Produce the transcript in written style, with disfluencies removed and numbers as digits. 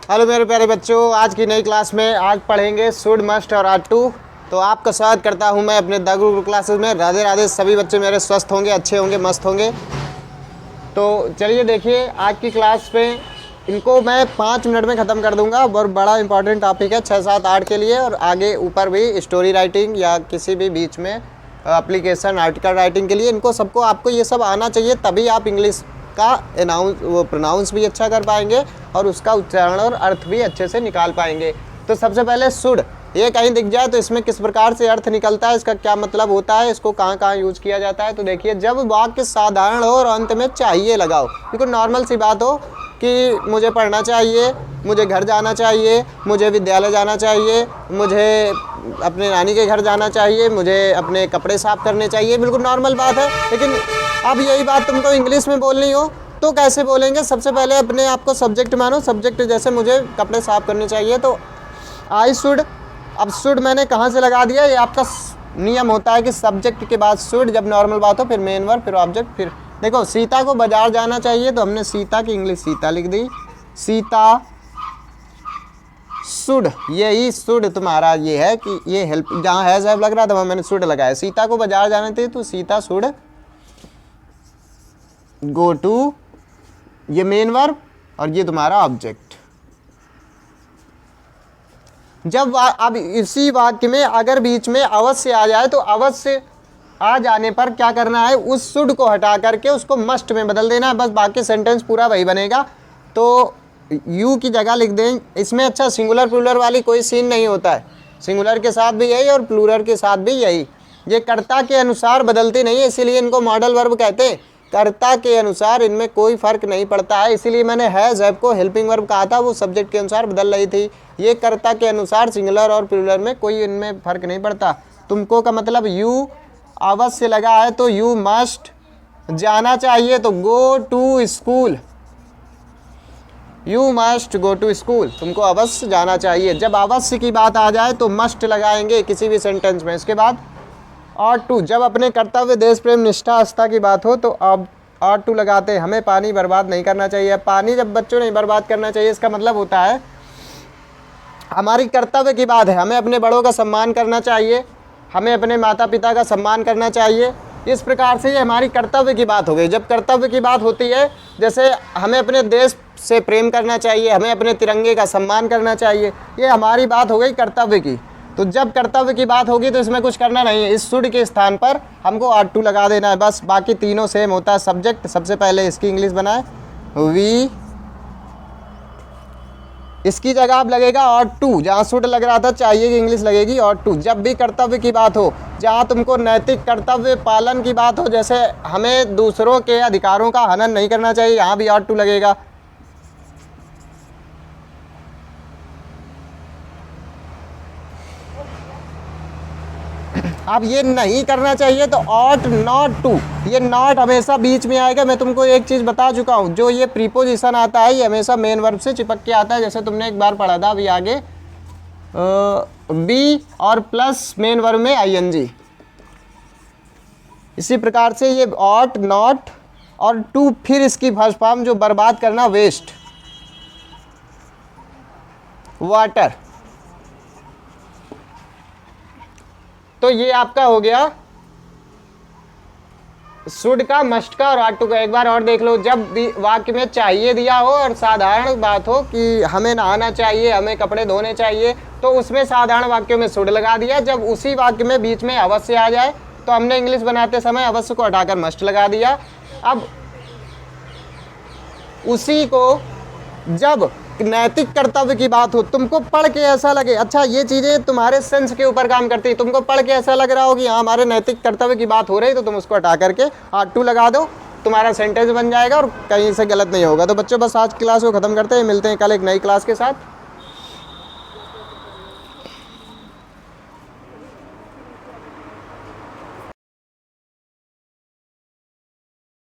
Hello मेरे प्यारे बच्चों, आज की नई क्लास में आज पढ़ेंगे शुड, मस्ट और आर टू। तो आपका स्वागत करता हूं मैं अपने द गुरु क्लासेस में। राधे राधे। सभी बच्चे मेरे स्वस्थ होंगे, अच्छे होंगे, मस्त होंगे। तो चलिए देखिए, आज की क्लास में इनको मैं 5 मिनट में ख़त्म कर दूंगा। बहुत बड़ा इंपॉर्टेंट टॉपिक है 6, 7, 8 के लिए, और आगे ऊपर भी स्टोरी राइटिंग या किसी भी बीच में एप्लीकेशन आर्टिकल राइटिंग के लिए इनको सबको आपको ये सब आना चाहिए, तभी आप इंग्लिश का प्रोनाउंस भी अच्छा कर पाएंगे और उसका उच्चारण और अर्थ भी अच्छे से निकाल पाएंगे। तो सबसे पहले शुड, ये कहीं दिख जाए तो इसमें किस प्रकार से अर्थ निकलता है, इसका क्या मतलब होता है, इसको कहाँ कहाँ यूज किया जाता है। तो देखिए, जब वाक्य साधारण हो और अंत में चाहिए लगाओ, बिल्कुल नॉर्मल सी बात हो कि मुझे पढ़ना चाहिए, मुझे घर जाना चाहिए, मुझे विद्यालय जाना चाहिए, मुझे अपने नानी के घर जाना चाहिए, मुझे अपने कपड़े साफ़ करने चाहिए, बिल्कुल नॉर्मल बात है। लेकिन अब यही बात तुमको इंग्लिश में बोलनी हो तो कैसे बोलेंगे? सबसे पहले अपने आप को सब्जेक्ट मानो। सब्जेक्ट जैसे मुझे कपड़े साफ़ करने चाहिए तो आई शुड। अब शुड मैंने कहाँ से लगा दिया? ये आपका नियम होता है कि सब्जेक्ट के बाद शुड, जब नॉर्मल बात हो फिर मेन वर्ब, फिर ऑब्जेक्ट। फिर देखो, सीता को बाजार जाना चाहिए तो हमने सीता की इंग्लिश सीता लिख दी। सीता शुड, यही शुड तुम्हारा ये है कि ये हेल्प, जहाँ है साहब लग रहा था वहाँ मैंने शुड लगाया। सीता को बाजार जाना चाहिए तो सीता शुड गो टू, ये मेन वर्ब और ये तुम्हारा ऑब्जेक्ट। जब अब इसी वाक्य में अगर बीच में अवश्य आ जाए तो अवश्य आ जाने पर क्या करना है? उस शुड को हटा करके उसको मस्ट में बदल देना है, बस बाकी सेंटेंस पूरा वही बनेगा। तो यू की जगह लिख दें इसमें। अच्छा, सिंगुलर प्लूरल वाली कोई सीन नहीं होता है, सिंगुलर के साथ भी यही और प्लूरल के साथ भी यही। ये कर्ता के अनुसार बदलती नहीं है, इसीलिए इनको मॉडल वर्ब कहते हैं। कर्ता के अनुसार इनमें कोई फ़र्क नहीं पड़ता है, इसीलिए मैंने हैज़ हैव को हेल्पिंग वर्ब कहा था, वो सब्जेक्ट के अनुसार बदल रही थी। ये कर्ता के अनुसार सिंगुलर और प्लूरल में कोई इनमें फ़र्क नहीं पड़ता। तुमको का मतलब यू अवश्य लगा है तो यू मस्ट, जाना चाहिए तो go to school, you must go to school, तुमको अवश्य जाना चाहिए। जब अवश्य की बात आ जाए तो मस्ट लगाएंगे किसी भी सेंटेंस में। इसके बाद और टू, जब अपने कर्तव्य, देश प्रेम, निष्ठा, आस्था की बात हो तो अब और टू लगाते हैं। हमें पानी बर्बाद नहीं करना चाहिए। पानी जब बच्चों नहीं बर्बाद करना चाहिए, इसका मतलब होता है हमारी कर्तव्य की बात है, हमें अपने बड़ों का सम्मान करना चाहिए, हमें अपने माता पिता का सम्मान करना चाहिए। इस प्रकार से ये हमारी कर्तव्य की बात हो गई। जब कर्तव्य की बात होती है, जैसे हमें अपने देश से प्रेम करना चाहिए, हमें अपने तिरंगे का सम्मान करना चाहिए, ये हमारी बात हो गई कर्तव्य की। तो जब कर्तव्य की बात होगी तो इसमें कुछ करना नहीं है, इस शुड के स्थान पर हमको आर टू लगा देना है बस। बाकी तीनों सेम होता है। सब्जेक्ट सबसे पहले इसकी इंग्लिश बनाए वी, इसकी जगह आप लगेगा और टू, जहाँ शुड लग रहा था चाहिए की इंग्लिश लगेगी और टू। जब भी कर्तव्य की बात हो, जहाँ तुमको नैतिक कर्तव्य पालन की बात हो, जैसे हमें दूसरों के अधिकारों का हनन नहीं करना चाहिए, यहाँ भी और टू लगेगा। अब ये नहीं करना चाहिए तो ऑट नॉट टू, ये नॉट हमेशा बीच में आएगा। मैं तुमको एक चीज़ बता चुका हूँ, जो ये प्रीपोजिशन आता है ये हमेशा मेन वर्ब से चिपक के आता है। जैसे तुमने एक बार पढ़ा था अभी आगे, बी और प्लस मेन वर्ब में आईएनजी। इसी प्रकार से ये ऑट, नॉट और टू, फिर इसकी फर्स्ट फॉर्म जो बर्बाद करना, वेस्ट, वाटर। तो ये आपका हो गया शुड का, मस्ट का और आर टू का। एक बार और देख लो, जब वाक्य में चाहिए दिया हो और साधारण बात हो कि हमें नहाना चाहिए, हमें कपड़े धोने चाहिए, तो उसमें साधारण वाक्यों में शुड लगा दिया। जब उसी वाक्य में बीच में अवश्य आ जाए तो हमने इंग्लिश बनाते समय अवश्य को हटाकर मस्ट लगा दिया। अब उसी को जब नैतिक कर्तव्य की बात हो, तुमको पढ़ के ऐसा लगे, अच्छा ये चीज़ें तुम्हारे सेंस के ऊपर काम करती है, तुमको पढ़ के ऐसा लग रहा हो कि हाँ हमारे नैतिक कर्तव्य की बात हो रही, तो तुम उसको हटा करके आर टू लगा दो, तुम्हारा सेंटेंस बन जाएगा और कहीं से गलत नहीं होगा। तो बच्चों बस आज क्लास को ख़त्म करते हैं, मिलते हैं कल एक नई क्लास के साथ।